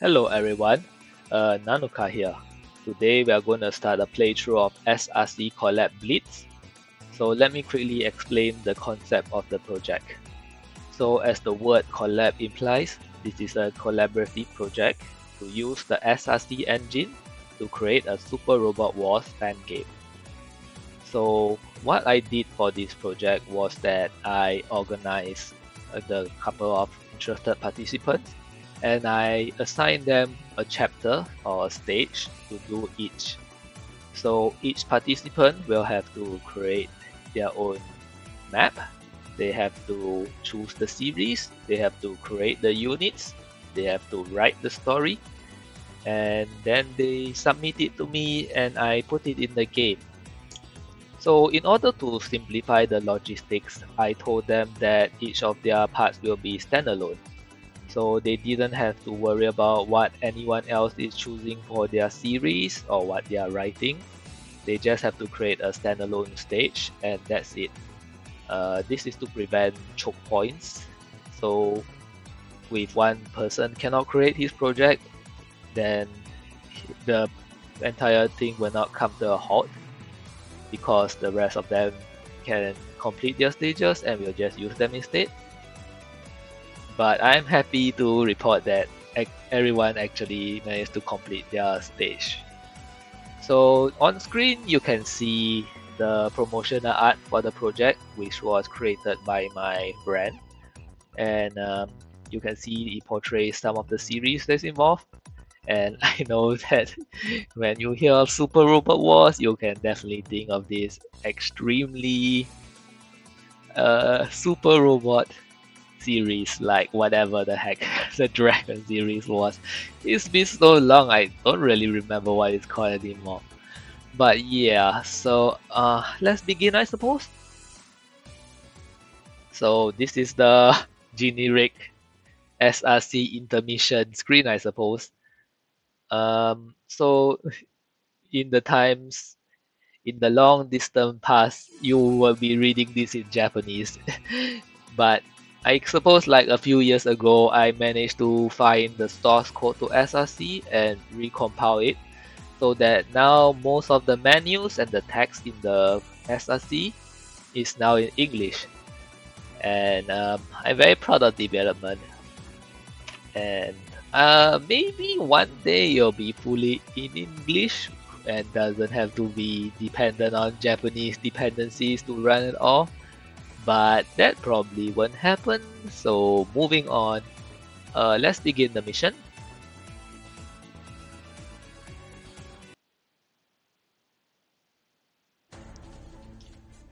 Hello everyone, Nanuka here. Today we are going to start a playthrough of SRC Collab Blitz. So let me quickly explain the concept of the project. So as the word collab implies, this is a collaborative project to use the SRC engine to create a Super Robot Wars fan game. So what I did for this project was that I organized the couple of interested participants and I assigned them a chapter or a stage to do each. So each participant will have to create their own map. They have to choose the series, they have to create the units, they have to write the story, and then they submit it to me and I put it in the game. So in order to simplify the logistics, I told them that each of their parts will be standalone. So they didn't have to worry about what anyone else is choosing for their series or what they are writing. They just have to create a standalone stage and that's it. This is to prevent choke points. So if one person cannot create his project, then the entire thing will not come to a halt, because the rest of them can complete their stages and we'll just use them instead. But I'm happy to report that everyone actually managed to complete their stage. So on screen you can see the promotional art for the project, which was created by my friend, and you can see it portrays some of the series that's involved. And I know that when you hear Super Robot Wars, you can definitely think of this extremely super robot series, like whatever the heck the Dragon series was. It's been so long, I don't really remember what it's called anymore. But yeah, so let's begin, I suppose. So this is the generic SRC intermission screen, I suppose. So in the long distant past, you will be reading this in Japanese. But I suppose like a few years ago, I managed to find the source code to SRC and recompile it, so that now most of the menus and the text in the SRC is now in English. And I'm very proud of development. And maybe one day you'll be fully in English and doesn't have to be dependent on Japanese dependencies to run it all. But that probably won't happen. So moving on, let's begin the mission.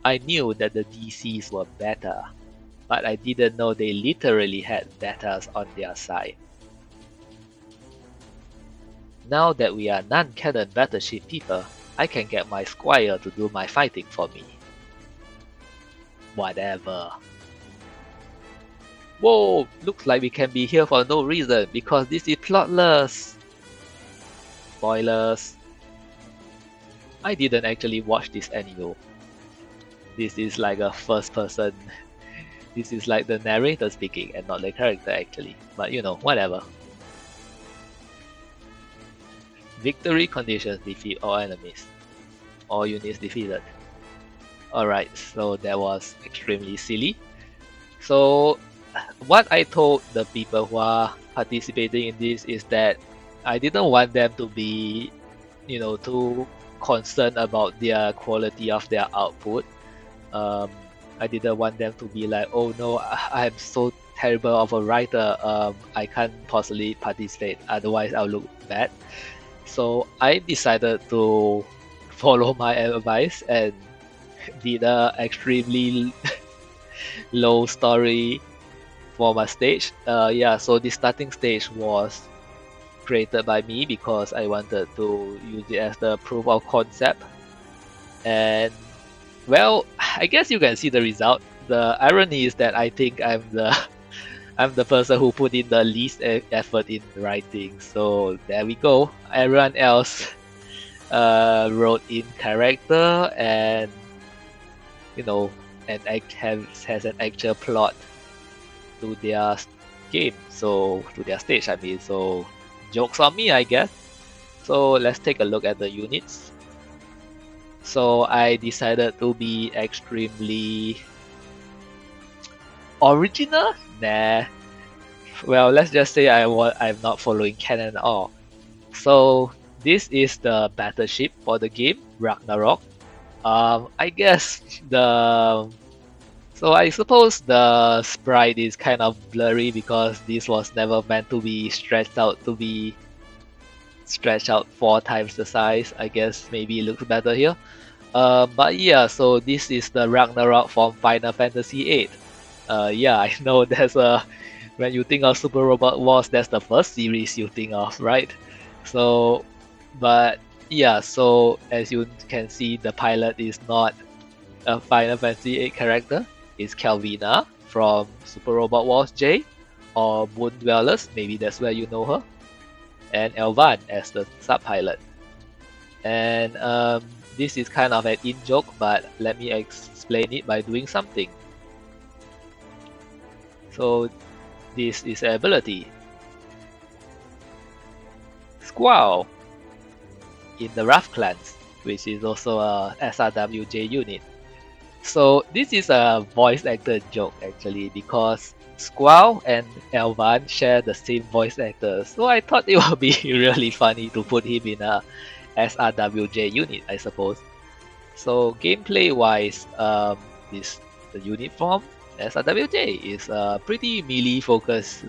I knew that the DCs were better, but I didn't know they literally had betas on their side. Now that we are non-canon battleship people, I can get my squire to do my fighting for me. Whatever. Whoa, looks like we can be here for no reason because this is plotless. Spoilers. I didn't actually watch this anime. This is like a first person. This is like the narrator speaking and not the character actually. But you know, whatever. Victory conditions defeat all enemies. All units defeated. Alright, so that was extremely silly. So what I told the people who are participating in this is that I didn't want them to be, too concerned about their quality of their output. I didn't want them to be like, oh no, I'm so terrible of a writer, I can't possibly participate, otherwise I'll look bad. So I decided to follow my advice and did a extremely low story for my stage. Yeah, so the starting stage was created by me because I wanted to use it as the proof of concept. And well, I guess you can see the result. The irony is that I think I'm the person who put in the least effort in writing. So there we go. Everyone else wrote in character and has an actual plot to their game. So to their stage, I mean. So Jokes on me, I guess. So let's take a look at the units. So I decided to be extremely original? Nah. Well, let's just say I'm not following canon at all. So this is the battleship for the game, Ragnarok. I guess so I suppose the sprite is kind of blurry because this was never meant to be stretched out 4 times the size. I guess maybe it looks better here. But yeah, so this is the Ragnarok from Final Fantasy VIII. Yeah, I know when you think of Super Robot Wars, that's the first series you think of, right? So, but yeah, so as you can see, the pilot is not a Final Fantasy VIII character. It's Calvina from Super Robot Wars J, or Moon Dwellers, maybe that's where you know her, and Elvan as the sub-pilot. And this is kind of an in-joke, but let me explain it by doing something. So this is an ability. Squall in the Wrath Clans, which is also a SRWJ unit. So this is a voice actor joke actually, because Squall and Elvan share the same voice actor, so I thought it would be really funny to put him in a SRWJ unit, I suppose. So gameplay wise, this the unit form SRWJ is a pretty melee focused.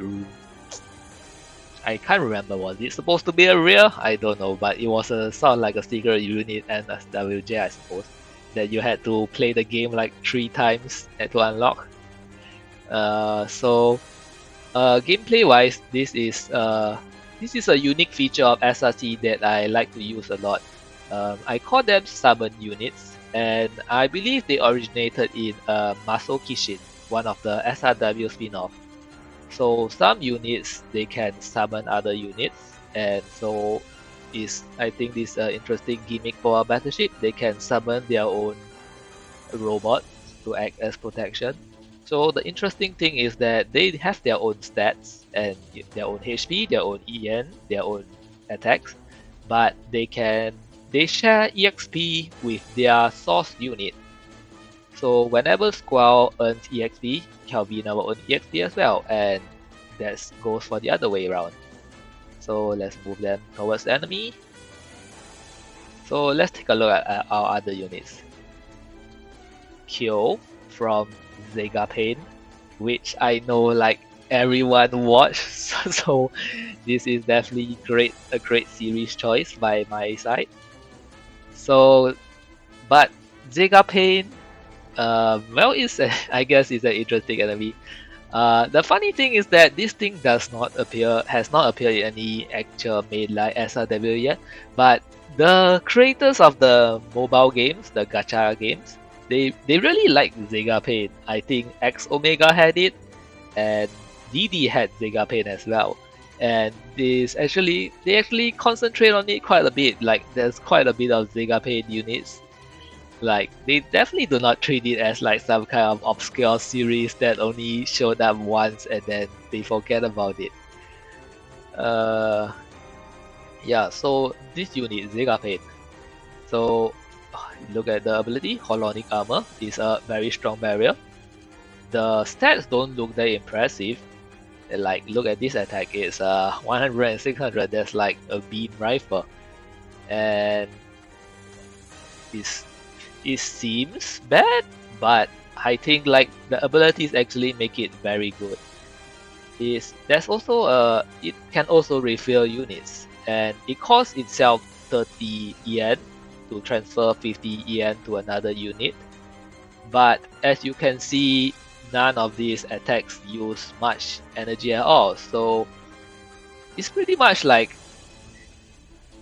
I can't remember, was it supposed to be a rear? I don't know, but it was a sort of like a secret unit and SRWJ, I suppose, that you had to play the game like 3 times to unlock. Gameplay wise, this is a unique feature of SRC that I like to use a lot. I call them summon units, and I believe they originated in Maso Kishin, one of the SRW spin-off. So some units, they can summon other units, and so I think this interesting gimmick for a battleship. They can summon their own robots to act as protection. So the interesting thing is that they have their own stats and their own HP, their own EN, their own attacks, but they share EXP with their source unit. So whenever Squall earns EXP, Calvina will earn EXP as well, and that goes for the other way around. So let's move them towards the enemy. So let's take a look at our other units. Kyo from Zega Pain, which I know like everyone watched, so this is definitely a great series choice by my side. So, but Zega Pain, well, I guess it's an interesting enemy. The funny thing is that this thing has not appeared in any actual mainline SRW yet, but the creators of the mobile games, the gacha games, they really like Zega Pain. I think X Omega had it, and DD had Zega Pain as well. And they actually concentrate on it quite a bit. Like there's quite a bit of Zega Pain units. Like they definitely do not treat it as like some kind of obscure series that only showed up once and then they forget about it. Yeah, so this unit, Zega Pain. So look at the ability, Holonic Armor is a very strong barrier. The stats don't look that impressive. Like look at this attack, it's 100 and 600, that's like a beam rifle. And it seems bad, but I think like the abilities actually make it very good. There's also it can also refill units, and it costs itself 30 yen to transfer 50 yen to another unit. But as you can see, none of these attacks use much energy at all, so it's pretty much like,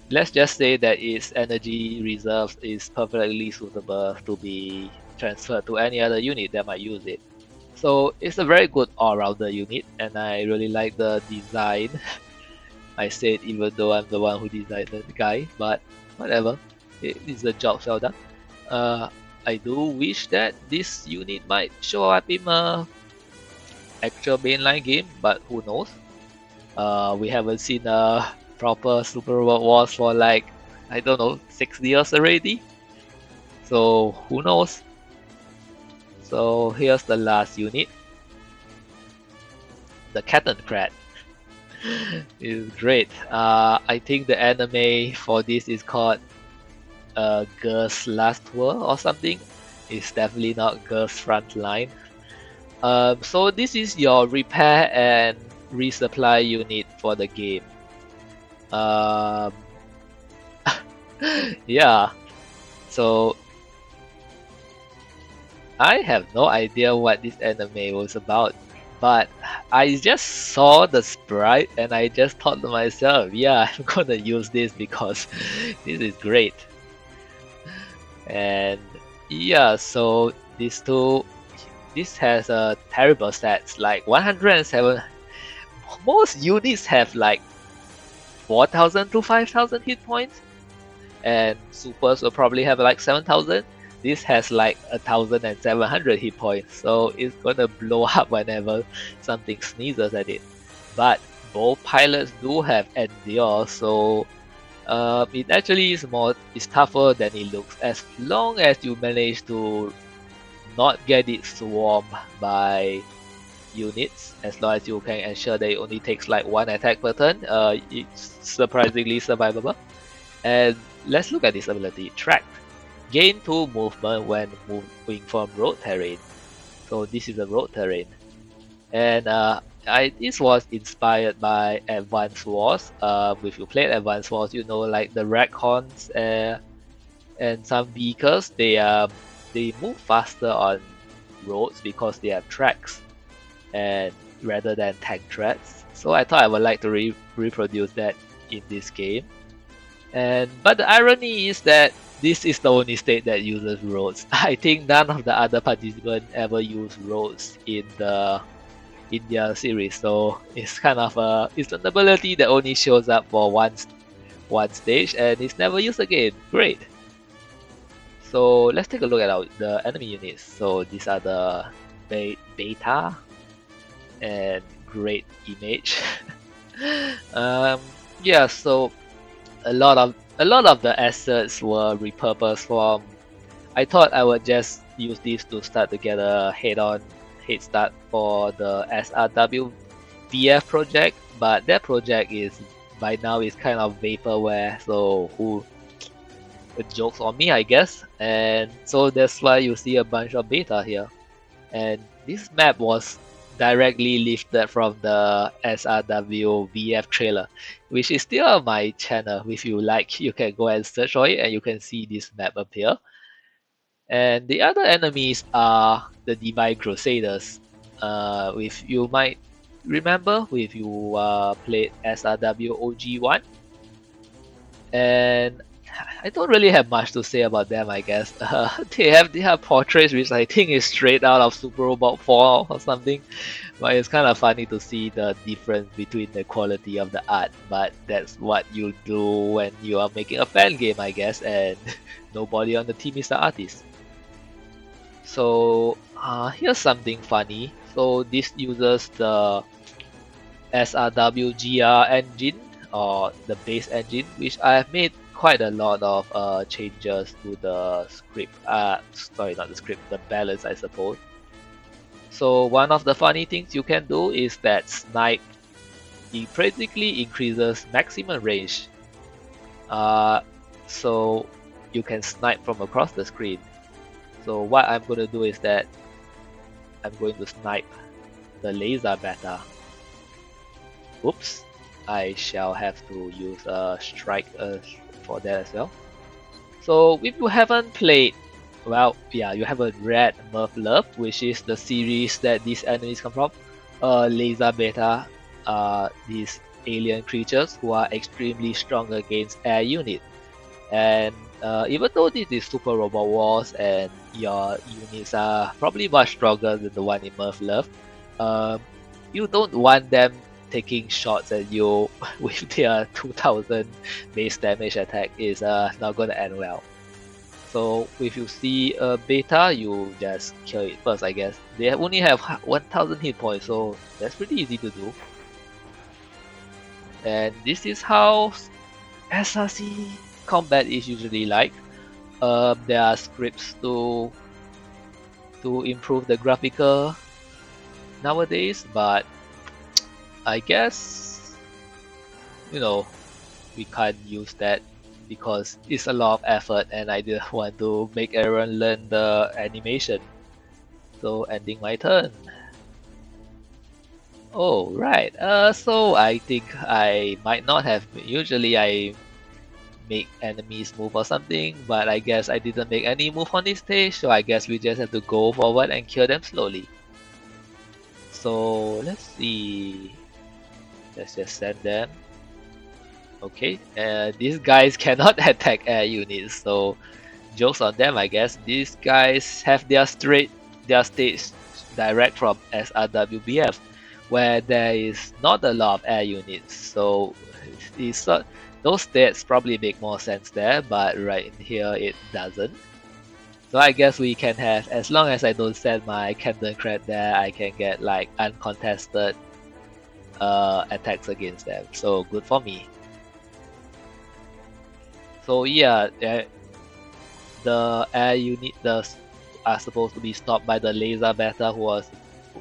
let's just say that its energy reserve is perfectly suitable to be transferred to any other unit that might use it. So it's a very good all-rounder unit, and I really like the design. I said even though I'm the one who designed the guy, but whatever. It's a job well done. I do wish that this unit might show up in a actual mainline game, but who knows? We haven't seen a proper Super Robot Wars for like, I don't know, 6 years already. So who knows? So here's the last unit. The Cattencrat is great. I think the anime for this is called Girls Last Tour or something. It's definitely not Girls Frontline. So this is your repair and resupply unit for the game. Yeah, so I have no idea what this anime was about, but I just saw the sprite and I just thought to myself, yeah, I'm gonna use this because this is great. And yeah, so this has a terrible stats, like 107. Most units have like 4,000 to 5,000 hit points, and supers will probably have like 7,000. This has like 1,700 hit points, so it's gonna blow up whenever something sneezes at it. But both pilots do have endure, so it actually is tougher than it looks, as long as you manage to not get it swarmed by units. As long as you can ensure that it only takes like 1 attack per turn, it's surprisingly survivable. And let's look at this ability, Track. Gain 2 movement when moving from road terrain. So this is a road terrain. And this was inspired by Advance Wars. If you played Advance Wars, you know, like the Rackhorns and some vehicles, they move faster on roads because they have tracks, and rather than tank treads. So I thought I would like to reproduce that in this game. But the irony is that this is the only state that uses roads. I think none of the other participants ever use roads in their series, so it's kind of it's an ability that only shows up for one stage and it's never used again. Great. So let's take a look at the enemy units. So these are the BETA, and great image. Yeah, so a lot of the assets were repurposed from. I thought I would just use these to start to get a head start for the SRW VF project, but that project by now is kind of vaporware, so jokes on me, I guess. And so that's why you see a bunch of beta here. And this map was directly lifted from the SRW VF trailer, which is still on my channel. If you like, you can go and search for it and you can see this map appear. And the other enemies are the Divine Crusaders. If you might remember, if you played SRW OG1. And I don't really have much to say about them, I guess. They have portraits which I think is straight out of Super Robot 4 or something. But it's kind of funny to see the difference between the quality of the art. But that's what you do when you are making a fan game, I guess, and nobody on the team is the artist. So here's something funny. So this uses the SRW GR engine, or the base engine, which I have made quite a lot of changes to the script. Sorry, not the script, the balance, I suppose. So one of the funny things you can do is that snipe. It basically increases maximum range. So you can snipe from across the screen. So what I'm going to do is that I'm going to snipe the laser beta. Oops, I shall have to use a strike for that as well. So if you haven't played, well, yeah, you haven't read Murph Love, which is the series that these enemies come from. Laser beta are these alien creatures who are extremely strong against air units. And even though this is Super Robot Wars and your units are probably much stronger than the one in Murph Love, you don't want them taking shots at you with their 2000 base damage attack. Is not gonna end well. So if you see a beta, you just kill it first, I guess. They only have 1000 hit points, so that's pretty easy to do. And this is how SRC combat is usually like. There are scripts to improve the graphical nowadays, but I guess we can't use that because it's a lot of effort and I didn't want to make everyone learn the animation. So ending my turn. Oh right. So I think I might not have. Usually I make enemies move or something, but I guess I didn't make any move on this stage, so I guess we just have to go forward and kill them slowly. So let's see. Let's just send them. Okay, these guys cannot attack air units, so jokes on them, I guess. These guys have their stage direct from SRWBF, where there is not a lot of air units, so those stats probably make more sense there, but right in here it doesn't. So I guess we can have, as long as I don't send my Camden Crab there, I can get like uncontested attacks against them. So good for me. So yeah, the air unit are supposed to be stopped by the laser beta who was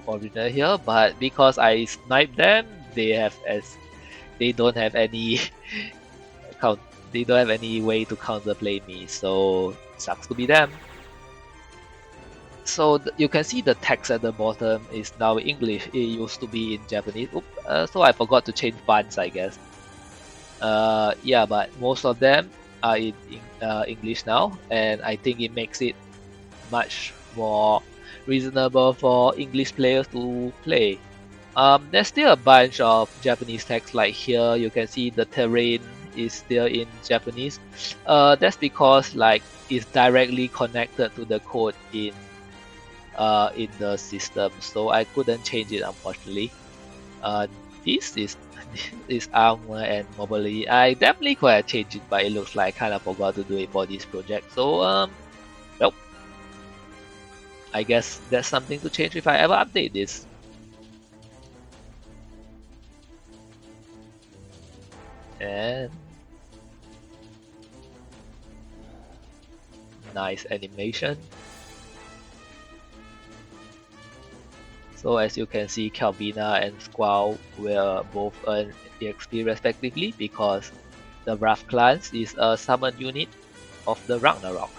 original here, but because I sniped them, they don't have any they don't have any way to counterplay me, so sucks to be them. So you can see the text at the bottom is now English. It used to be in Japanese. So I forgot to change fonts, I guess. Yeah, but most of them are in English now, and I think it makes it much more reasonable for English players to play. There's still a bunch of Japanese text, like here you can see the terrain is still in Japanese. That's because like it's directly connected to the code in the system, so I couldn't change it unfortunately. This is armor and mobility. I definitely could have changed it, but it looks like I kind of forgot to do it for this project. So nope. I guess that's something to change if I ever update this. And nice animation. So as you can see, Calvina and Squall will both earn EXP respectively because the Wrath Clans is a summon unit of the Ragnarok.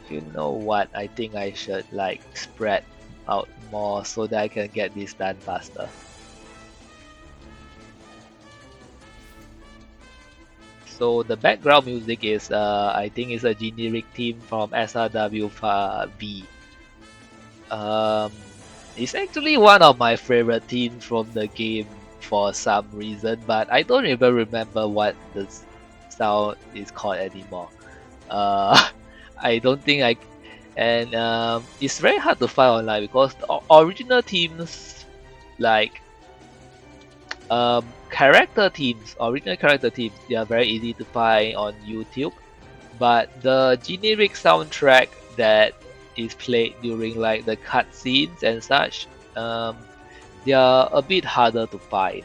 You know what, I think I should like spread out more so that I can get this done faster. So the background music is, I think, is a generic theme from SRW it's actually one of my favorite themes from the game for some reason, but I don't even remember what the sound is called anymore. I don't think I, and it's very hard to find online because the original themes, like original character themes, they are very easy to find on YouTube, but the generic soundtrack that is played during like the cutscenes and such, they are a bit harder to find.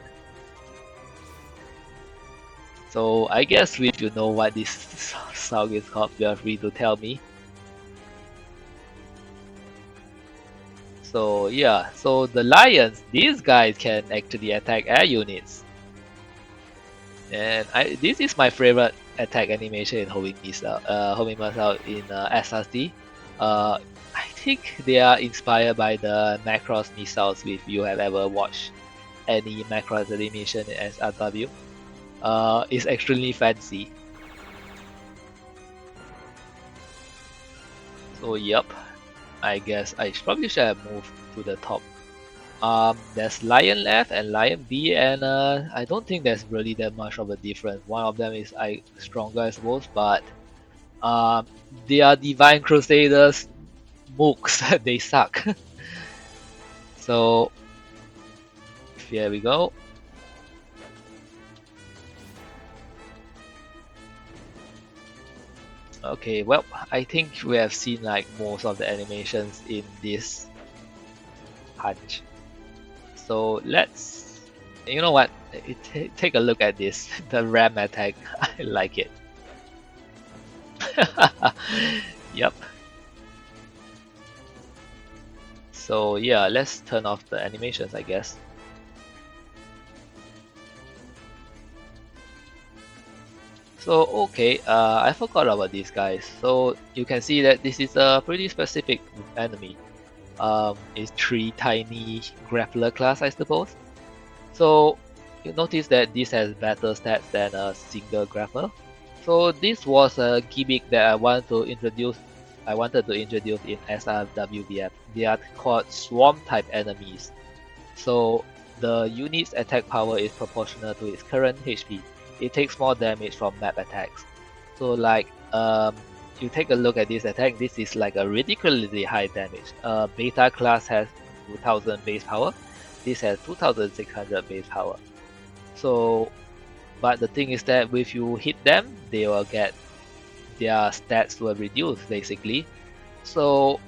So I guess if you know what this song is called, feel free to tell me. So yeah, so the lions, these guys can actually attack air units. And this is my favorite attack animation in homing missile in SRC. I think they are inspired by the Macross missiles if you have ever watched any Macross animation in SRW. It's extremely fancy. So yep, I guess I probably should have moved to the top. There's Lion left and Lion B, and I don't think there's really that much of a difference. One of them is stronger, I suppose, but they are Divine Crusaders mooks. They suck. So here we go. Okay, well, I think we have seen like most of the animations in this punch. So let's, you know what, take a look at this, the ram attack. I like it. Yep. So yeah, let's turn off the animations, I guess. So okay, I forgot about these guys. So you can see that this is a pretty specific enemy. It's 3 tiny grappler class, I suppose. So you notice that this has better stats than a single grappler. So this was a gimmick that I wanted to introduce in SRWBF. They are called swarm type enemies. So the unit's attack power is proportional to its current HP. It takes more damage from map attacks. So like you take a look at this attack, this is like a ridiculously high damage. Beta class has 2000 base power. This has 2600 base power. So, but the thing is that if you hit them, they will get their stats will reduce basically. So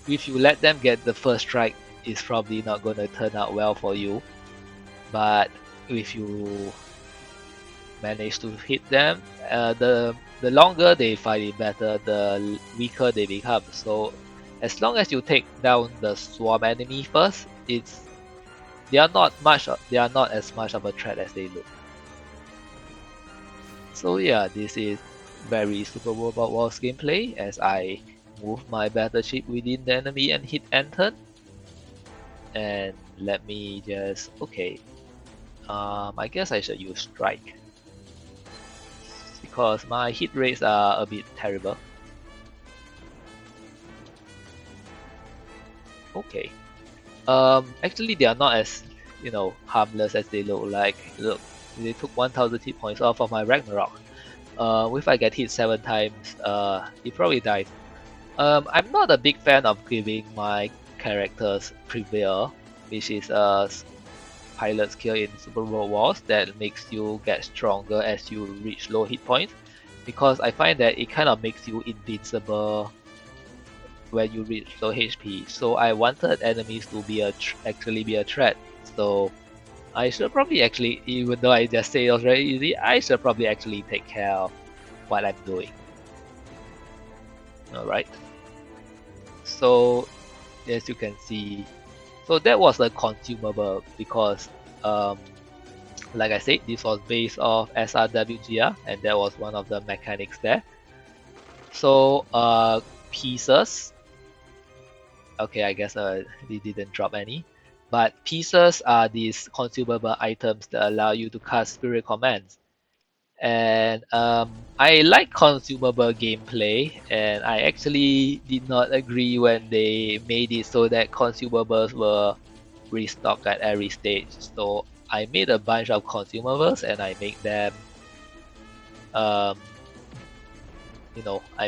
if you let them get the first strike, it's probably not going to turn out well for you. But if you manage to hit them, the longer they fight it better, the weaker they become. So as long as you take down the swarm enemy first, they are not as much of a threat as they look. So yeah, this is very Super Robot Wars gameplay as I move my battleship within the enemy and hit enter. And let me just I guess I should use strike because my hit rates are a bit terrible. Okay. Actually they are not as harmless as they look like. Look, they took 1000 hit points off of my Ragnarok. If I get hit 7 times, he probably dies. I'm not a big fan of giving my characters Prevail, which is a pilot skill in Super Robot Wars that makes you get stronger as you reach low hit points, because I find that it kind of makes you invincible when you reach low HP. So I wanted enemies to be actually be a threat. So I should probably actually, even though I just say it was very easy, I should probably actually take care of what I'm doing. Alright. So as you can see, so that was a consumable because like I said, this was based off SRWGR and that was one of the mechanics there. So pieces, okay, I guess they didn't drop any, but pieces are these consumable items that allow you to cast spirit commands. And I like consumable gameplay, and I actually did not agree when they made it so that consumables were restocked at every stage. So I made a bunch of consumables and I make them I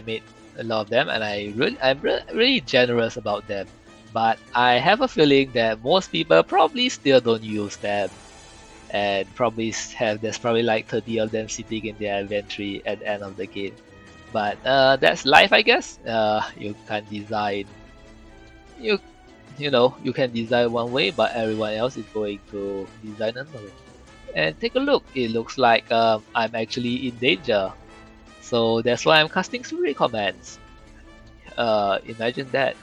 made a lot of them, and I'm really generous about them. But I have a feeling that most people probably still don't use them, and there's probably like 30 of them sitting in their inventory at the end of the game. But that's life, I guess. You can design you can design one way, but everyone else is going to design another way. And take a look, it looks like I'm actually in danger. So that's why I'm casting spirit commands. Imagine that.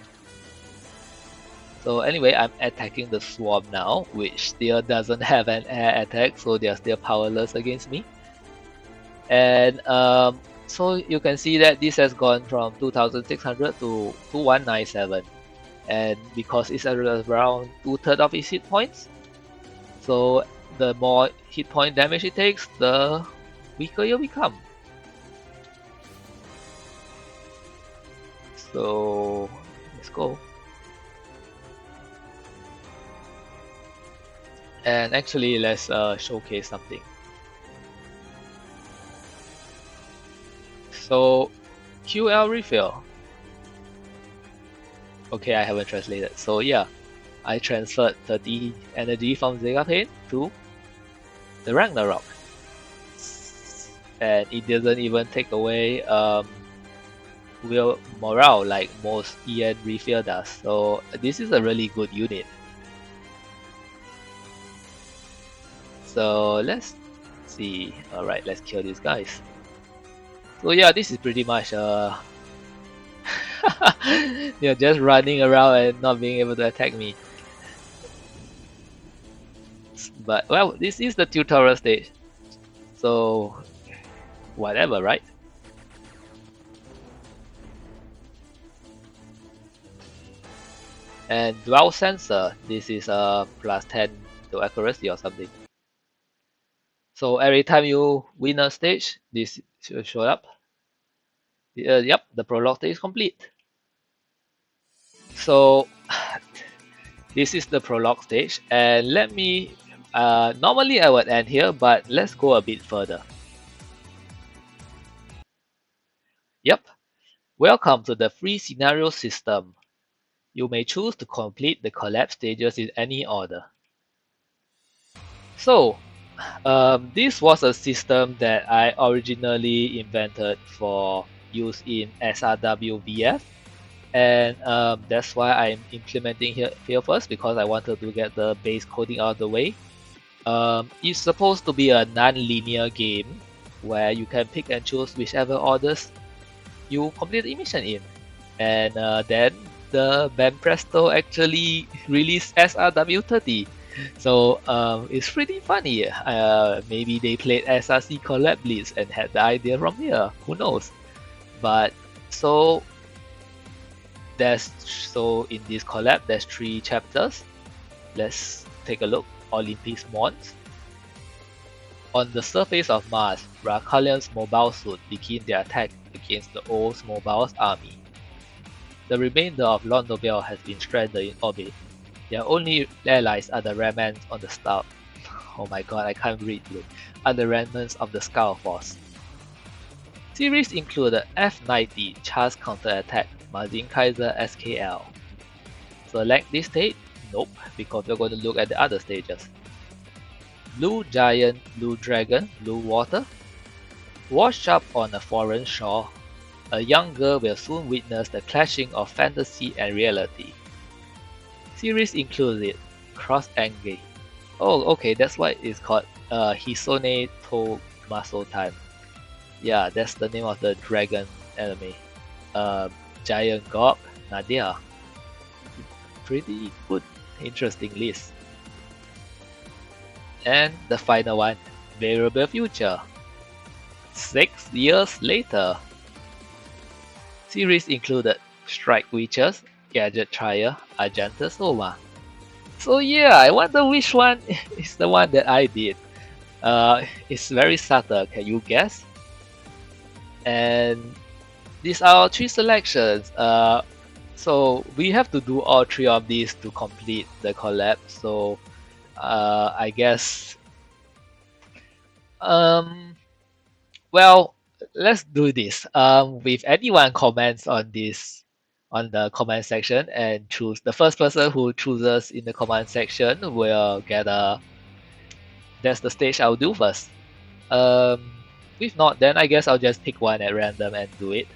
So anyway, I'm attacking the swarm now, which still doesn't have an air attack, so they are still powerless against me. And so you can see that this has gone from 2600 to 2197. And because it's around 2/3 of its hit points, so the more hit point damage it takes, the weaker you become. So let's go. And actually, let's showcase something. So QL refill. Okay, I haven't translated. So yeah, I transferred 30 energy from Zegapane to the Ragnarok. And it didn't even take away will morale like most EN refill does. So this is a really good unit. So let's see. Alright, let's kill these guys. So yeah, this is pretty much you're just running around and not being able to attack me. But well, this is the tutorial stage, so whatever, right? And dwell sensor, this is a plus 10 to accuracy or something. So every time you win a stage, this should show up. Yep, the prologue stage is complete. So this is the prologue stage, and let me normally I would end here, but let's go a bit further. Yep, welcome to the free scenario system. You may choose to complete the collab stages in any order. So this was a system that I originally invented for use in SRWVF, and that's why I'm implementing here first, because I wanted to get the base coding out of the way. It's supposed to be a non-linear game where you can pick and choose whichever orders you complete the mission in, and then the band Presto actually released SRW30. So it's pretty funny. Maybe they played SRC Collab Blitz and had the idea from here. Who knows? But so in this collab there's 3 chapters. Let's take a look. Olympus Mons. On the surface of Mars, Rakalian's mobile suit begin their attack against the old mobile's army. The remainder of Londobel has been stranded in orbit. Their only allies are the remnants on the star. Oh my god, I can't read it. Are the remnants of the Skull Force. Series include the F-90 Charge Counterattack Mazin Kaiser SKL. Select this stage? Nope, because we're going to look at the other stages. Blue Giant, Blue Dragon, Blue Water. Washed up on a foreign shore, a young girl will soon witness the clashing of fantasy and reality. Series includes Cross Ange. Oh, okay, that's why it's called Hisone to Maso Time. Yeah, that's the name of the dragon anime. Giant Gog, Nadia. Pretty good, interesting list. And the final one, Variable Future. 6 years later. Series included Strike Witches, Gadget Trier, Argenta Soma. So yeah, I wonder which one is the one that I did. It's very subtle, can you guess? And these are our 3 selections. So we have to do all 3 of these to complete the collab. So I guess well, let's do this. If anyone comments on this on the comment section and choose the first person who chooses in the comment section will get that's the stage I'll do first. If not, then I guess I'll just pick one at random and do it.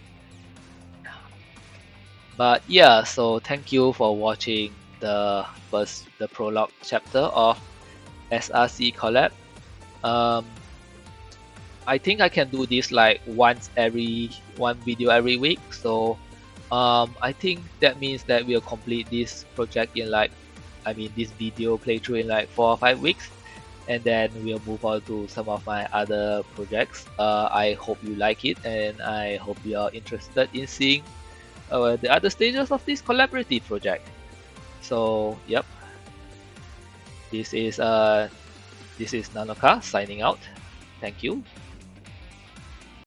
But yeah, so thank you for watching the prologue chapter of SRC Collab. I think I can do this like one video every week. So I think that means that we'll complete this project in this video playthrough in like 4 or 5 weeks, and then we'll move on to some of my other projects. I hope you like it, and I hope you are interested in seeing the other stages of this collaborative project. So yep, this is Nanoka signing out. Thank you.